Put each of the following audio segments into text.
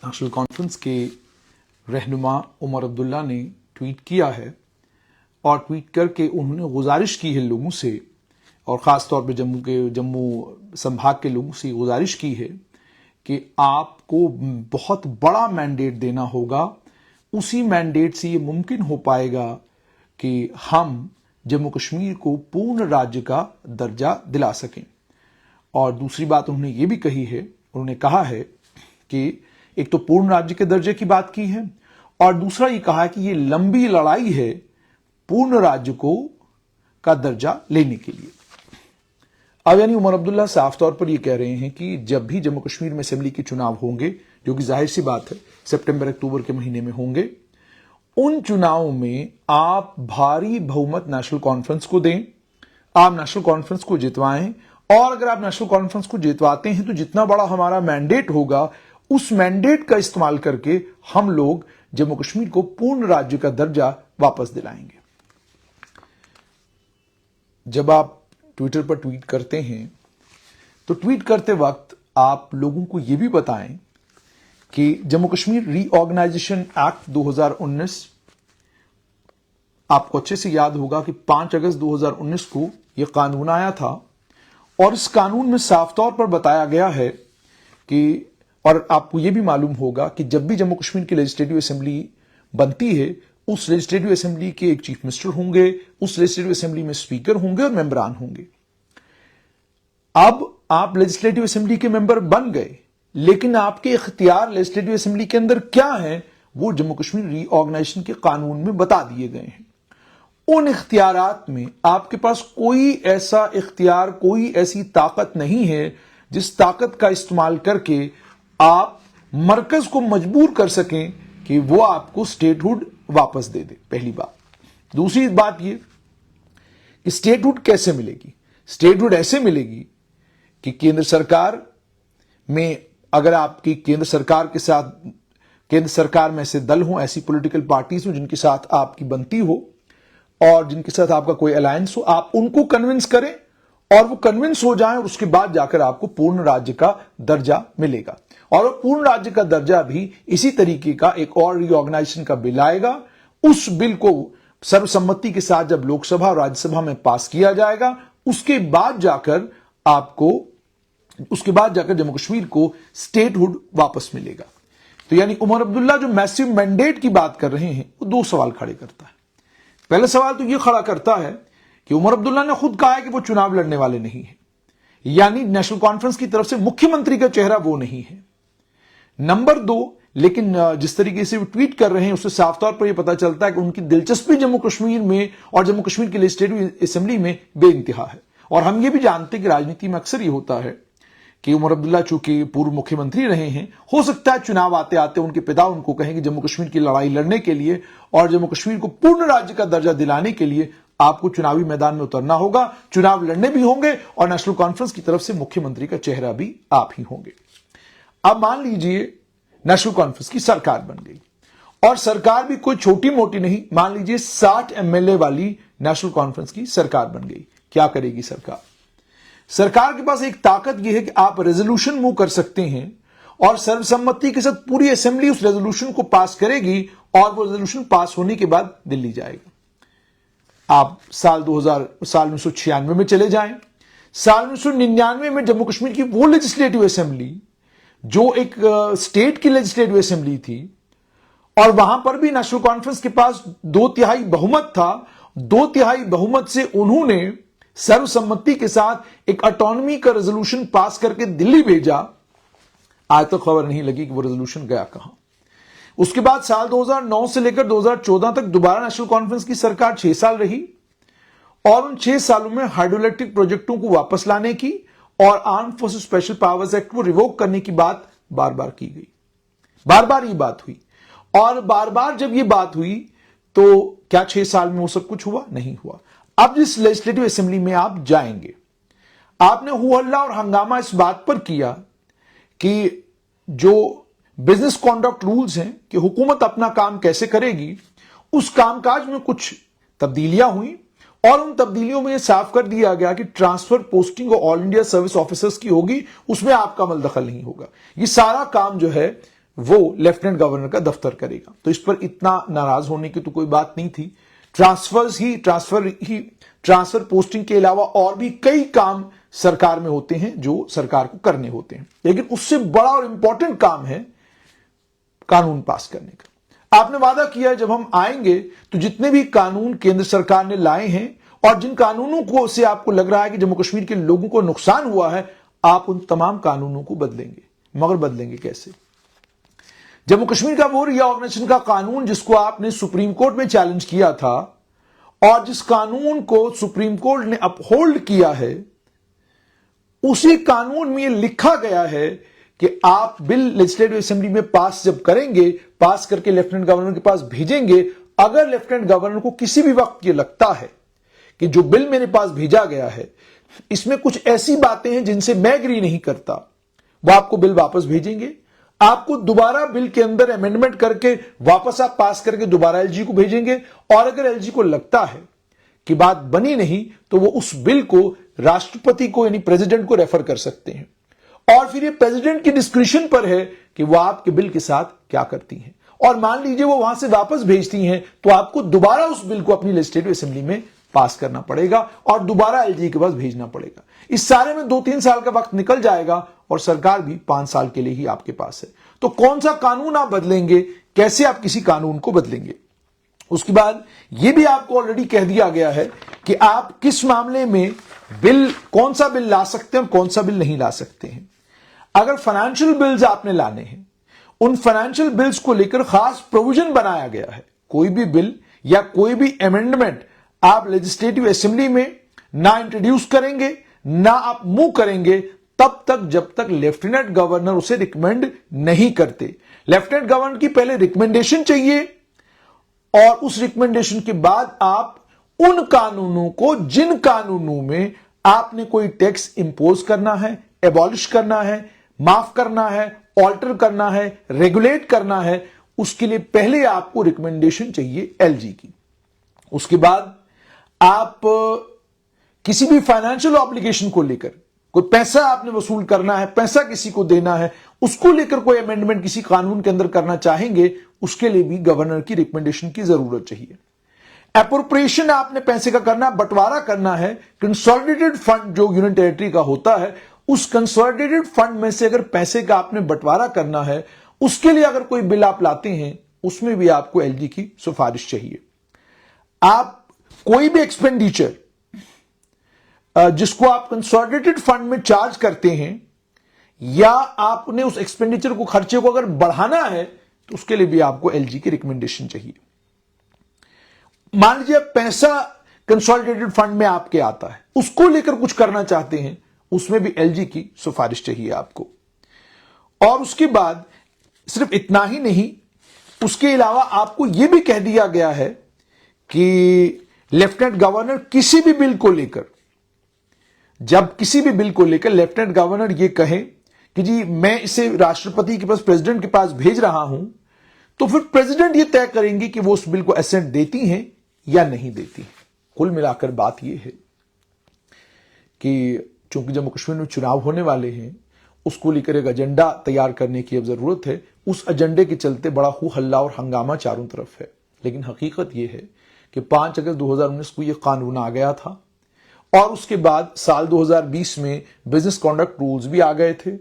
National conference के रहनुमा उमर अब्दुल्ला ने ट्वीट किया है और ट्वीट करके उन्होंने गुजारिश की है लोगों से, और ख़ास तौर पे जम्मू संभाग के लोगों से गुजारिश की है कि आपको बहुत बड़ा मैंडेट देना होगा। उसी मैंडेट से ये मुमकिन हो पाएगा कि हम जम्मू कश्मीर को पूर्ण राज्य का दर्जा दिला सकें। और दूसरी बात उन्होंने ये भी कही है, उन्होंने कहा है कि एक तो पूर्ण राज्य के दर्जे की बात की है और दूसरा ये कहा कि ये लंबी लड़ाई है पूर्ण राज्य का दर्जा लेने के लिए। अब यानी उमर अब्दुल्ला साफ तौर पर ये कह रहे हैं कि जब भी जम्मू कश्मीर में असेंबली के चुनाव होंगे, जो कि जाहिर सी बात है सितंबर अक्टूबर के महीने में होंगे, उन चुनावों में आप भारी बहुमत नेशनल कॉन्फ्रेंस को दें, आप नेशनल कॉन्फ्रेंस को जितवाएं। और अगर आप नेशनल कॉन्फ्रेंस को जितवाते हैं तो जितना बड़ा हमारा मैंडेट होगा, उस मैंडेट का इस्तेमाल करके हम लोग जम्मू कश्मीर को पूर्ण राज्य का दर्जा वापस दिलाएंगे। जब आप ट्विटर पर ट्वीट करते हैं तो ट्वीट करते वक्त आप लोगों को यह भी बताएं कि जम्मू कश्मीर रीऑर्गेनाइजेशन एक्ट 2019, आपको अच्छे से याद होगा कि 5 अगस्त 2019 को यह कानून आया था और इस कानून में साफ तौर पर बताया गया है कि, और आपको यह भी मालूम होगा कि जब भी जम्मू कश्मीर की लेजिस्लेटिव असेंबली बनती है, उस लेजिस्लेटिव असेंबली के एक चीफ मिनिस्टर होंगे, उस लेजिस्लेटिव असेंबली में स्पीकर होंगे और मेंबरान होंगे। अब आप लेजिस्लेटिव असेंबली के मेंबर बन गए, लेकिन आपके इख्तियार लेजिस्लेटिव असेंबली के अंदर क्या है वो जम्मू कश्मीर रीऑर्गेनाइजेशन के कानून में बता दिए गए हैं। उन इख्तियारात में आपके पास कोई ऐसा इख्तियार, कोई ऐसी ताकत नहीं है जिस ताकत का इस्तेमाल करके आप मरकज को मजबूर कर सकें कि वो आपको स्टेटहुड वापस दे दे, पहली बात। दूसरी बात ये कि स्टेटहुड कैसे मिलेगी? स्टेटहुड ऐसे मिलेगी कि केंद्र सरकार में, अगर आपकी केंद्र सरकार के साथ, केंद्र सरकार में ऐसे दल हों, ऐसी पॉलिटिकल पार्टीज हों जिनके साथ आपकी बनती हो और जिनके साथ आपका कोई अलायंस हो, आप उनको कन्विंस करें और वो कन्विंस हो जाएं और उसके बाद जाकर आपको पूर्ण राज्य का दर्जा मिलेगा। और वो पूर्ण राज्य का दर्जा भी इसी तरीके का एक और रीऑर्गेनाइजेशन का बिल आएगा। उस बिल को सर्वसम्मति के साथ जब लोकसभा और राज्यसभा में पास किया जाएगा, उसके बाद जाकर जम्मू कश्मीर को स्टेटहुड वापस मिलेगा। तो यानी उमर अब्दुल्ला जो मैसिव मैंडेट की बात कर रहे हैं, वो 2 सवाल खड़े करता है। पहला सवाल तो यह खड़ा करता है कि उमर अब्दुल्ला ने खुद कहा है कि वो चुनाव लड़ने वाले नहीं है, यानी नेशनल कॉन्फ्रेंस की तरफ से मुख्यमंत्री का चेहरा वो नहीं है। नंबर 2, लेकिन जिस तरीके से वो ट्वीट कर रहे हैं उससे साफ तौर पर यह पता चलता है कि उनकी दिलचस्पी जम्मू कश्मीर में और जम्मू कश्मीर की लेजिस्लेटिव असेंबली में बेइंतहा है। और हम ये भी जानते हैं कि राजनीति में अक्सर ये होता है कि उमर अब्दुल्ला चूंकि पूर्व मुख्यमंत्री रहे हैं, हो सकता है चुनाव आते आते उनके पिता उनको कहें कि जम्मू कश्मीर की लड़ाई लड़ने के लिए और जम्मू कश्मीर को पूर्ण राज्य का दर्जा दिलाने के लिए आपको चुनावी मैदान में उतरना होगा, चुनाव लड़ने भी होंगे और नेशनल कॉन्फ्रेंस की तरफ से मुख्यमंत्री का चेहरा भी आप ही होंगे। अब मान लीजिए नेशनल कॉन्फ्रेंस की सरकार बन गई और सरकार भी कोई छोटी मोटी नहीं, मान लीजिए 60 एमएलए वाली नेशनल कॉन्फ्रेंस की सरकार बन गई। क्या करेगी सरकार? सरकार के पास एक ताकत यह है कि आप रेजोल्यूशन मूव कर सकते हैं और सर्वसम्मति के साथ पूरी असेंबली उस रेजोल्यूशन को पास करेगी और वो रेजोल्यूशन पास होने के बाद दिल्ली जाएगा। आप साल 1996 में चले जाएं, साल 1999 में जम्मू कश्मीर की वो लेजिस्लेटिव असेंबली जो एक स्टेट की लेजिस्लेटिव असेंबली थी और वहां पर भी नेशनल कॉन्फ्रेंस के पास 2/3 बहुमत था। 2/3 बहुमत से उन्होंने सर्वसम्मति के साथ एक ऑटोनॉमी का रेजोल्यूशन पास करके दिल्ली भेजा। आज तक खबर नहीं लगी कि वो रेजोल्यूशन गया कहां। उसके बाद साल 2009 से लेकर 2014 तक दोबारा नेशनल कॉन्फ्रेंस की सरकार 6 साल रही और उन 6 सालों में हाइड्रोइलेक्ट्रिक प्रोजेक्टों को वापस लाने की और arm forces special powers act को रिवोक करने की बात बार बार की गई। बार बार ये बात हुई और बार बार जब ये बात हुई तो क्या 6 साल में वो सब कुछ हुआ? नहीं हुआ। अब जिस लेजिस्लेटिव असेंबली में आप जाएंगे, आपने हु हल्ला और हंगामा इस बात पर किया कि जो बिजनेस कॉन्डक्ट रूल्स हैं कि हुकूमत अपना काम कैसे करेगी, उस कामकाज में कुछ तब्दीलियां हुई और उन तब्दीलियों में यह साफ कर दिया गया कि transfer posting all India service officers की होगी, उसमें आपका अमल दखल नहीं होगा। ये सारा काम जो है वो लेफ्टिनेंट गवर्नर का दफ्तर करेगा। तो इस पर इतना नाराज होने की तो कोई बात नहीं थी। ट्रांसफर पोस्टिंग के अलावा और भी कई काम सरकार में होते हैं जो सरकार को करने होते हैं, लेकिन उससे बड़ा और इंपॉर्टेंट काम है कानून पास करने का। आपने वादा किया जब हम आएंगे तो जितने भी कानून केंद्र सरकार ने लाए हैं और जिन कानूनों को से आपको लग रहा है कि जम्मू कश्मीर के लोगों को नुकसान हुआ है, आप उन तमाम कानूनों को बदलेंगे। मगर बदलेंगे कैसे? जम्मू कश्मीर का वो रीऑर्गेनाइजेशन का कानून जिसको आपने सुप्रीम कोर्ट में चैलेंज किया था और जिस कानून को सुप्रीम कोर्ट ने अपहोल्ड किया है, उसी कानून में यह लिखा गया है कि आप बिल लेजिस्लेटिव असेंबली में पास जब करेंगे, पास करके लेफ्टिनेंट गवर्नर के पास भेजेंगे, अगर लेफ्टिनेंट गवर्नर को किसी भी वक्त यह लगता है कि जो बिल मेरे पास भेजा गया है इसमें कुछ ऐसी बातें हैं जिनसे मैं एग्री नहीं करता, वो आपको बिल वापस भेजेंगे। आपको दोबारा बिल के अंदर अमेंडमेंट करके वापस आप पास करके दोबारा एलजी को भेजेंगे, और अगर एलजी को लगता है कि बात बनी नहीं तो वो उस बिल को राष्ट्रपति को यानी प्रेसिडेंट को रेफर कर सकते हैं, और फिर ये प्रेसिडेंट की डिस्क्रिप्शन पर है कि वो आपके बिल के साथ क्या करती हैं। और मान लीजिए वो वहां से वापस भेजती हैं तो आपको दोबारा उस बिल को अपनी लेजिस्लेटिव असेंबली में पास करना पड़ेगा और दोबारा एलजी के पास भेजना पड़ेगा। इस सारे में 2-3 साल का वक्त निकल जाएगा और सरकार भी 5 साल के लिए ही आपके पास है। तो कौन सा कानून आप बदलेंगे, कैसे आप किसी कानून को बदलेंगे? उसके बाद यह भी आपको ऑलरेडी कह दिया गया है कि आप किस मामले में बिल, कौन सा बिल ला सकते हैं और कौन सा बिल नहीं ला सकते हैं। अगर फाइनेंशियल बिल्स आपने लाने हैं, उन फाइनेंशियल बिल्स को लेकर खास प्रोविजन बनाया गया है। कोई भी बिल या कोई भी अमेंडमेंट आप लेजिस्लेटिव असेंबली में ना इंट्रोड्यूस करेंगे, ना आप मूव करेंगे तब तक जब तक लेफ्टिनेंट गवर्नर उसे रिकमेंड नहीं करते। लेफ्टिनेंट गवर्नर की पहले रिकमेंडेशन चाहिए और उस रिकमेंडेशन के बाद आप उन कानूनों को, जिन कानूनों में आपने कोई टैक्स इंपोज करना है, एबॉलिश करना है, माफ करना है, ऑल्टर करना है, रेगुलेट करना है, उसके लिए पहले आपको रिकमेंडेशन चाहिए एलजी की। उसके बाद आप किसी भी फाइनेंशियल ऑब्लिगेशन को लेकर, कोई पैसा आपने वसूल करना है, पैसा किसी को देना है, उसको लेकर कोई अमेंडमेंट किसी कानून के अंदर करना चाहेंगे, उसके लिए भी गवर्नर की रिकमेंडेशन की जरूरत चाहिए। एप्रोप्रिएशन आपने पैसे का करना, बंटवारा करना है, कंसोलिडेटेड फंड जो यूनियन टेरिटरी का होता है, उस कंसोलिडेटेड फंड में से अगर पैसे का आपने बंटवारा करना है, उसके लिए अगर कोई बिल आप लाते हैं, उसमें भी आपको एलजी की सिफारिश चाहिए। आप कोई भी एक्सपेंडिचर जिसको आप कंसोलिडेटेड फंड में चार्ज करते हैं, या आपने उस एक्सपेंडिचर को, खर्चे को अगर बढ़ाना है, तो उसके लिए भी आपको एलजी की रिकमेंडेशन चाहिए। मान लीजिए पैसा कंसोलिडेटेड फंड में आपके आता है, उसको लेकर कुछ करना चाहते हैं, उसमें भी एलजी की सिफारिश चाहिए आपको। और उसके बाद सिर्फ इतना ही नहीं, उसके अलावा आपको यह भी कह दिया गया है कि लेफ्टिनेंट गवर्नर किसी भी बिल को लेकर, जब किसी भी बिल को लेकर लेफ्टिनेंट गवर्नर यह कहे कि जी मैं इसे राष्ट्रपति के पास, प्रेसिडेंट के पास भेज रहा हूं, तो फिर प्रेसिडेंट यह तय करेंगे कि वो उस बिल को असेंट देती हैं या नहीं देती हैं। कुल मिलाकर बात यह है कि चूंकि जम्मू कश्मीर में चुनाव होने वाले हैं, उसको लेकर एक एजेंडा तैयार करने की अब जरूरत है। उस एजेंडे के चलते बड़ा हु हल्ला और हंगामा चारों तरफ है। लेकिन हकीकत यह है कि 5 अगस्त 2019 को यह कानून आ गया था और उसके बाद साल 2020 में बिजनेस कॉन्डक्ट रूल्स भी आ गए थे।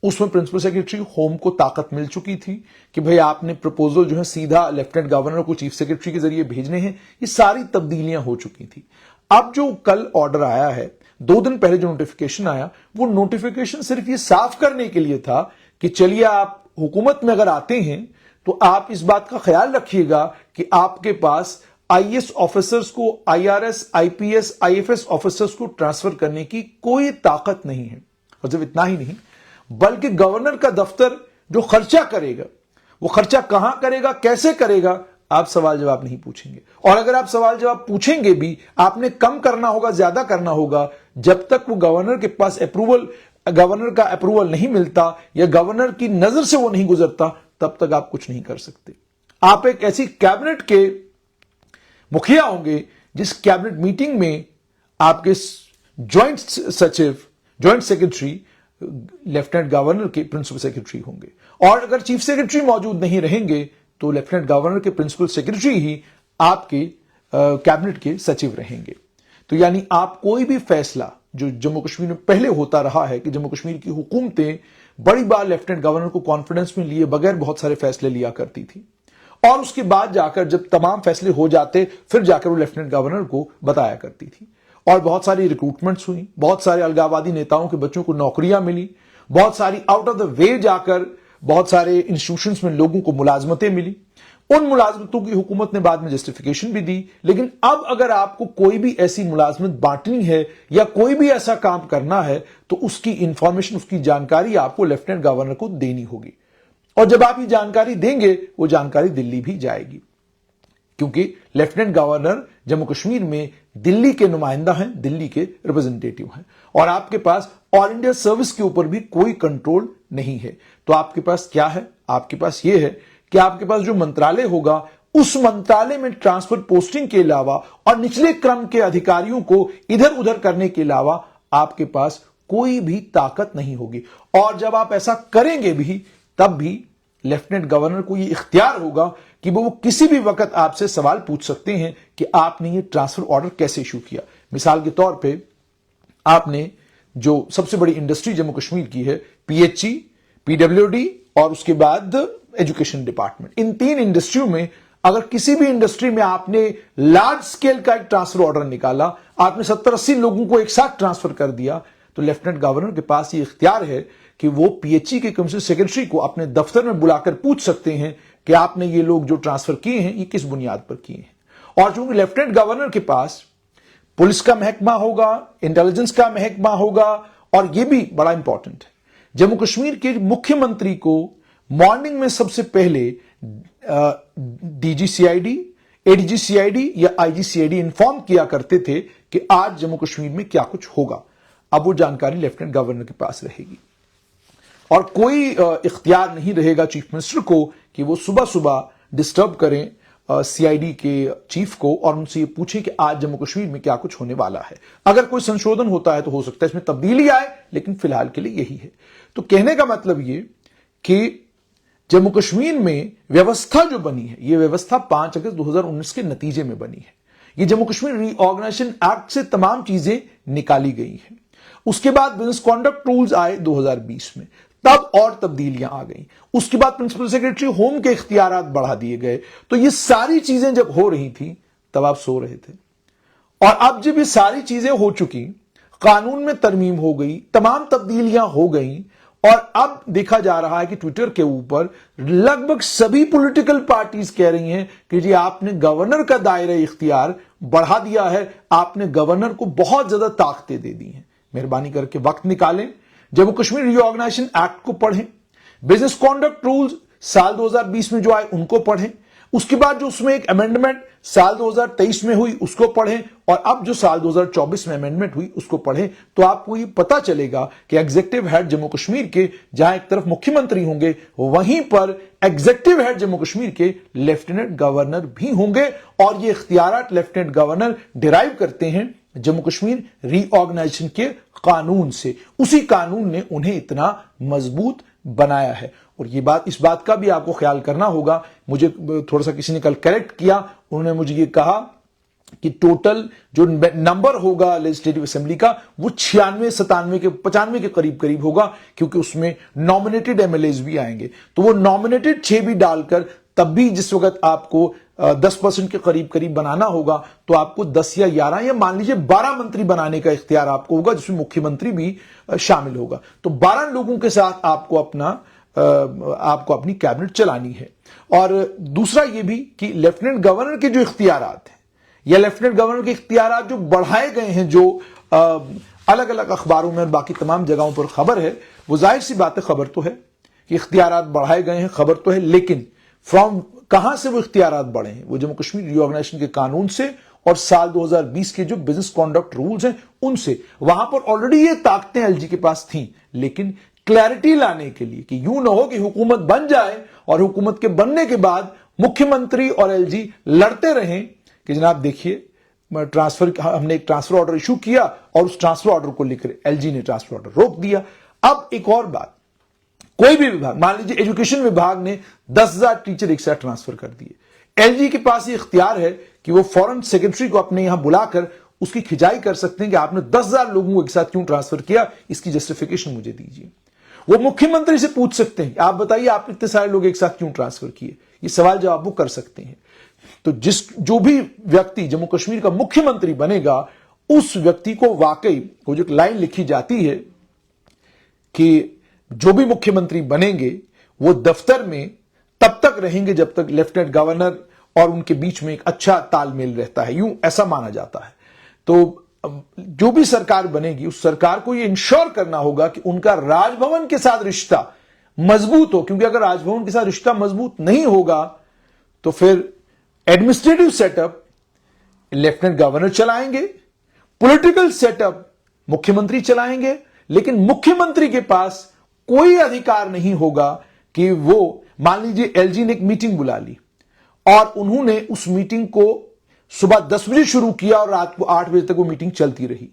उसमें प्रिंसिपल सेक्रेटरी होम को ताकत मिल चुकी थी कि भाई आपने प्रपोजल जो है सीधा लेफ्टिनेंट गवर्नर को चीफ सेक्रेटरी के जरिए भेजने हैं। ये सारी तब्दीलियां हो चुकी थी। अब जो कल ऑर्डर आया है, 2 दिन पहले जो नोटिफिकेशन आया, वो नोटिफिकेशन सिर्फ ये साफ करने के लिए था कि चलिए आप हुकूमत में अगर आते हैं तो आप इस बात का ख्याल रखिएगा कि आपके पास आईएएस ऑफिसर्स को, आईआरएस, आईपीएस, आईएफएस ऑफिसर्स को ट्रांसफर करने की कोई ताकत नहीं है। और जब इतना ही नहीं, बल्कि गवर्नर का दफ्तर जो खर्चा करेगा, वो खर्चा कहां करेगा, कैसे करेगा, आप सवाल जवाब नहीं पूछेंगे। और अगर आप सवाल जवाब पूछेंगे भी, आपने कम करना होगा, ज्यादा करना होगा, जब तक वो गवर्नर के पास अप्रूवल, गवर्नर का अप्रूवल नहीं मिलता या गवर्नर की नजर से वो नहीं गुजरता, तब तक आप कुछ नहीं कर सकते। आप एक ऐसी कैबिनेट के मुखिया होंगे जिस कैबिनेट मीटिंग में आपके जॉइंट सचिव, जॉइंट सेक्रेटरी लेफ्टिनेंट गवर्नर के प्रिंसिपल सेक्रेटरी होंगे। और अगर चीफ सेक्रेटरी मौजूद नहीं रहेंगे तो लेफ्टिनेंट गवर्नर के प्रिंसिपल सेक्रेटरी ही आपके कैबिनेट के सचिव रहेंगे। तो यानी आप कोई भी फैसला जो जम्मू कश्मीर में पहले होता रहा है कि जम्मू कश्मीर की हुकूमतें बड़ी बार लेफ्टिनेंट गवर्नर को कॉन्फिडेंस में लिए बगैर बहुत सारे फैसले लिया करती थी और उसके बाद जाकर जब तमाम फैसले हो जाते फिर जाकर वो लेफ्टिनेंट गवर्नर को बताया करती थी। और बहुत सारी रिक्रूटमेंट्स हुई, बहुत सारे अलगाववादी नेताओं के बच्चों को नौकरियां मिली, बहुत सारी आउट ऑफ द वे जाकर बहुत सारे इंस्टीट्यूशंस में लोगों को मुलाजमतें मिली। उन मुलाजमतों की हुकूमत ने बाद में जस्टिफिकेशन भी दी। लेकिन अब अगर आपको कोई भी ऐसी मुलाजमत बांटनी है या कोई भी ऐसा काम करना है तो उसकी इंफॉर्मेशन, उसकी जानकारी आपको लेफ्टिनेंट गवर्नर को देनी होगी। और जब आप ये जानकारी देंगे वो जानकारी दिल्ली भी जाएगी, क्योंकि लेफ्टिनेंट गवर्नर जम्मू कश्मीर में दिल्ली के नुमाइंदा हैं, दिल्ली के रिप्रेजेंटेटिव हैं और आपके पास ऑल इंडिया सर्विस के ऊपर भी कोई कंट्रोल नहीं है। तो आपके पास क्या है? आपके पास यह है कि आपके पास जो मंत्रालय होगा उस मंत्रालय में ट्रांसफर पोस्टिंग के अलावा और निचले क्रम के अधिकारियों को इधर उधर करने के अलावा आपके पास कोई भी ताकत नहीं होगी। और जब आप ऐसा करेंगे भी तब भी लेफ्टिनेंट गवर्नर को यह इख्तियार होगा कि वो किसी भी वक्त आपसे सवाल पूछ सकते हैं कि आपने ये ट्रांसफर ऑर्डर कैसे इशू किया। मिसाल के तौर पे आपने जो सबसे बड़ी इंडस्ट्री जम्मू कश्मीर की है, पीएचई, पीडब्ल्यूडी और उसके बाद एजुकेशन डिपार्टमेंट, इन तीन इंडस्ट्रियों में अगर किसी भी इंडस्ट्री में आपने लार्ज स्केल का एक ट्रांसफर ऑर्डर निकाला, आपने 70-80 लोगों को एक साथ ट्रांसफर कर दिया, तो लेफ्टिनेंट गवर्नर के पास ये इख्तियार है कि वो पीएचई के कमिश्नर सेक्रेटरी को अपने दफ्तर में बुलाकर पूछ सकते हैं कि आपने ये लोग जो ट्रांसफर किए हैं ये किस बुनियाद पर किए हैं। और चूंकि लेफ्टिनेंट गवर्नर के पास पुलिस का महकमा होगा, इंटेलिजेंस का महकमा होगा और यह भी बड़ा इंपॉर्टेंट है, जम्मू कश्मीर के मुख्यमंत्री को मॉर्निंग में सबसे पहले डीजीसीआईडी, एडीजीसीआईडी या आईजीसीआईडी इन्फॉर्म किया करते थे कि आज जम्मू कश्मीर में क्या कुछ होगा। अब वो जानकारी लेफ्टिनेंट गवर्नर के पास रहेगी और कोई इख्तियार नहीं रहेगा चीफ मिनिस्टर को कि वो सुबह सुबह डिस्टर्ब करें सीआईडी के चीफ को और उनसे ये पूछें कि आज जम्मू कश्मीर में क्या कुछ होने वाला है। अगर कोई संशोधन होता है तो हो सकता है इसमें तब्दीली आए, लेकिन फिलहाल के लिए यही है। तो कहने का मतलब ये कि जम्मू कश्मीर में व्यवस्था जो बनी है, यह व्यवस्था 5 अगस्त 2019 के नतीजे में बनी है। यह जम्मू कश्मीर रीऑर्गेनाइजेशन एक्ट से तमाम चीजें निकाली गई हैं। उसके बाद बिजनेस कॉन्डक्ट रूल्स आए 2020 में, तब और तब्दीलियां आ गई। उसके बाद प्रिंसिपल सेक्रेटरी होम के इख्तियारात बढ़ा दिए गए। तो ये सारी चीजें जब हो रही थी तब आप सो रहे थे, और अब जब ये सारी चीजें हो चुकी, कानून में तरमीम हो गई, तमाम तब्दीलियां हो गई और अब देखा जा रहा है कि ट्विटर के ऊपर लगभग सभी पॉलिटिकल पार्टीज कह रही हैं कि जी आपने गवर्नर का दायरा इख्तियार बढ़ा दिया है, आपने गवर्नर को बहुत ज्यादा ताकतें दे दी हैं। मेहरबानी करके वक्त निकालें, जम्मू कश्मीर रीऑर्गेनाइजेशन एक्ट को पढ़ें, बिजनेस कॉन्डक्ट रूल्स साल 2020 में जो आए उनको पढ़ें, उसके बाद जो उसमें एक अमेंडमेंट साल 2023 में हुई उसको पढ़ें और अब जो साल 2024 में अमेंडमेंट हुई उसको पढ़ें। तो आपको ये पता चलेगा कि एग्जीक्यूटिव हेड जम्मू कश्मीर के जहां एक तरफ मुख्यमंत्री होंगे, वहीं पर एग्जीक्यूटिव हेड जम्मू कश्मीर के लेफ्टिनेंट गवर्नर भी होंगे और ये इख्तियारात लेफ्टिनेंट गवर्नर डिराइव करते हैं जम्मू कश्मीर रीऑर्गेनाइजेशन के कानून से। उसी कानून ने उन्हें इतना मजबूत बनाया है। और ये बात, इस बात का भी आपको ख्याल करना होगा, मुझे थोड़ा सा किसी ने कल करेक्ट किया, उन्होंने मुझे ये कहा कि टोटल जो नंबर होगा लेजिस्लेटिव असेंबली का वो 96, 97 के 95 के करीब करीब होगा, क्योंकि उसमें नॉमिनेटेड एमएलएज भी आएंगे। तो वो नॉमिनेटेड 6 भी डालकर तब भी जिस वक्त आपको 10% के करीब करीब बनाना होगा तो आपको 10 या 11 या मान लीजिए 12 मंत्री बनाने का इख्तियार आपको होगा, जिसमें मुख्यमंत्री भी शामिल होगा। तो 12 लोगों के साथ आपको आपको अपनी कैबिनेट चलानी है। और दूसरा यह भी कि लेफ्टिनेंट गवर्नर के जो इख्तियारात हैं या लेफ्टिनेंट गवर्नर के इख्तियारात जो बढ़ाए गए हैं, जो अलग अलग अखबारों में और बाकी तमाम जगहों पर खबर है, वो जाहिर सी बात है, खबर तो है कि इख्तियारात बढ़ाए गए हैं, खबर तो है, लेकिन फ्रॉम कहां से वो इख्तियारात बढ़े हैं? वो जम्मू कश्मीर रीऑर्गेनाइजेशन के कानून से और साल 2020 के जो बिजनेस कॉन्डक्ट रूल्स हैं उनसे। वहां पर ऑलरेडी ये ताकतें एलजी के पास थी, लेकिन क्लैरिटी लाने के लिए कि यूं ना हो कि हुकूमत बन जाए और हुकूमत के बनने के बाद मुख्यमंत्री और एलजी लड़ते रहें कि जनाब देखिए हमने एक ट्रांसफर ऑर्डर इशू किया और उस ट्रांसफर ऑर्डर को लेकर एलजी ने ट्रांसफर ऑर्डर रोक दिया। अब एक और बात कोई भी विभाग, मान लीजिए एजुकेशन विभाग ने 10,000 टीचर एक साथ ट्रांसफर कर दिए, एलजी के पास ये इख्तियार है कि वो फॉरेन सेक्रेटरी को अपने यहां बुलाकर उसकी खिंचाई कर सकते हैं कि आपने 10,000 लोगों को एक साथ क्यों ट्रांसफर किया, इसकी जस्टिफिकेशन मुझे दीजिए। वो मुख्यमंत्री से पूछ सकते हैं, आप बताइए आप इतने सारे लोग एक साथ क्यों ट्रांसफर किए, ये सवाल जवाब वो कर सकते हैं। तो जो भी व्यक्ति जम्मू कश्मीर का मुख्यमंत्री बनेगा, उस व्यक्ति को वाकई वो जो लाइन लिखी जाती है कि जो भी मुख्यमंत्री बनेंगे वो दफ्तर में तब तक रहेंगे जब तक लेफ्टिनेंट गवर्नर और उनके बीच में एक अच्छा तालमेल रहता है, यूं ऐसा माना जाता है। तो जो भी सरकार बनेगी उस सरकार को यह इंश्योर करना होगा कि उनका राजभवन के साथ रिश्ता मजबूत हो, क्योंकि अगर राजभवन के साथ रिश्ता मजबूत नहीं होगा तो फिर एडमिनिस्ट्रेटिव सेटअप लेफ्टिनेंट गवर्नर चलाएंगे, पॉलिटिकल सेटअप मुख्यमंत्री चलाएंगे, लेकिन मुख्यमंत्री के पास कोई अधिकार नहीं होगा कि वो, मान लीजिए एलजी ने एक मीटिंग बुला ली और उन्होंने उस मीटिंग को सुबह 10 बजे शुरू किया और रात को 8 बजे तक वो मीटिंग चलती रही।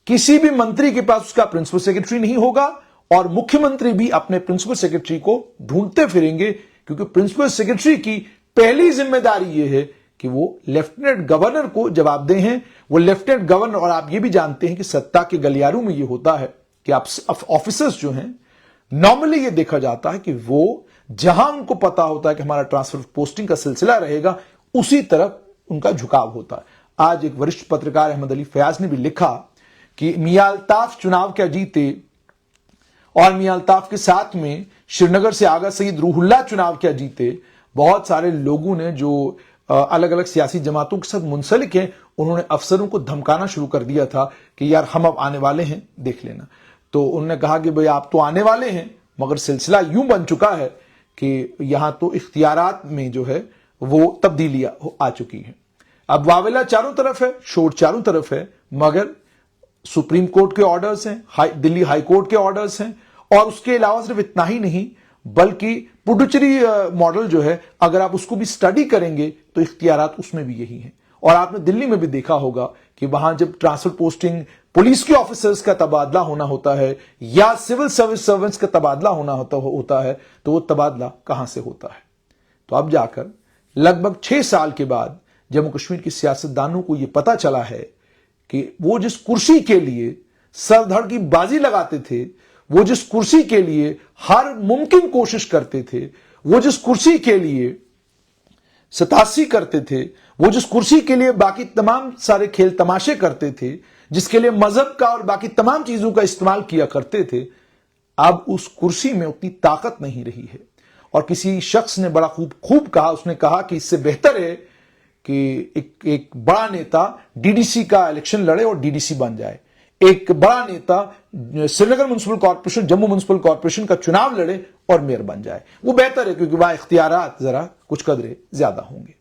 किसी भी मंत्री के पास उसका प्रिंसिपल सेक्रेटरी नहीं होगा और मुख्यमंत्री भी अपने प्रिंसिपल सेक्रेटरी को ढूंढते फिरेंगे, क्योंकि प्रिंसिपल सेक्रेटरी की पहली जिम्मेदारी यह है कि वो लेफ्टिनेंट गवर्नर को जवाबदेह हैं। वो लेफ्टिनेंट गवर्नर, और आप ये भी जानते हैं कि सत्ता के गलियारों में यह होता है कि आप ऑफिसर्स जो हैं, नॉर्मली ये देखा जाता है कि वो जहां उनको पता होता है कि हमारा ट्रांसफर पोस्टिंग का सिलसिला रहेगा, उसी तरफ उनका झुकाव होता है। आज एक वरिष्ठ पत्रकार अहमद अली फयाज ने भी लिखा कि मियां अल्ताफ चुनाव क्या जीते और मियां अल्ताफ के साथ में श्रीनगर से आगा सईद रूहुल्लाह चुनाव क्या जीते। बहुत सारे लोगों ने जो अलग अलग सियासी जमातों के साथ मुंसलिक हैं, उन्होंने अफसरों को धमकाना शुरू कर दिया था कि यार हम अब आने वाले हैं, देख लेना। तो उन्होंने कहा कि भाई आप तो आने वाले हैं, मगर सिलसिला यूं बन चुका है कि यहां तो इख्तियारात में जो है वो तब्दीलियां आ चुकी हैं। अब वावेला चारों तरफ है, शोर चारों तरफ है, मगर सुप्रीम कोर्ट के ऑर्डर्स हैं, दिल्ली हाई कोर्ट के ऑर्डर्स हैं, और उसके अलावा सिर्फ इतना ही नहीं बल्कि पुडुचेरी मॉडल जो है, अगर आप उसको भी स्टडी करेंगे तो इख्तियारात उसमें भी यही हैं। और आपने दिल्ली में भी देखा होगा कि वहां जब ट्रांसफर पोस्टिंग पुलिस के ऑफिसर्स का तबादला होना होता है या सिविल सर्विस सर्वेंट्स का तबादला होता है तो वो तबादला कहां से होता है। तो अब जाकर लगभग 6 साल के बाद जम्मू कश्मीर के सियासतदानों को यह पता चला है कि वो जिस कुर्सी के लिए सरधड़ की बाजी लगाते थे, वो जिस कुर्सी के लिए हर मुमकिन कोशिश करते थे, वो जिस कुर्सी के लिए सतासी करते थे, वो जिस कुर्सी के लिए बाकी तमाम सारे खेल तमाशे करते थे, जिसके लिए मजहब का और बाकी तमाम चीजों का इस्तेमाल किया करते थे, अब उस कुर्सी में उतनी ताकत नहीं रही है। और किसी शख्स ने बड़ा खूब कहा, उसने कहा कि इससे बेहतर है कि एक बड़ा नेता डीडीसी का इलेक्शन लड़े और डीडीसी बन जाए, एक बड़ा नेता Srinagar municipal corporation, Jammu municipal corporation का चुनाव लड़े और मेयर बन जाए। वो बेहतर है, क्योंकि वहां इख्तियारात जरा कुछ कदरे ज्यादा होंगे।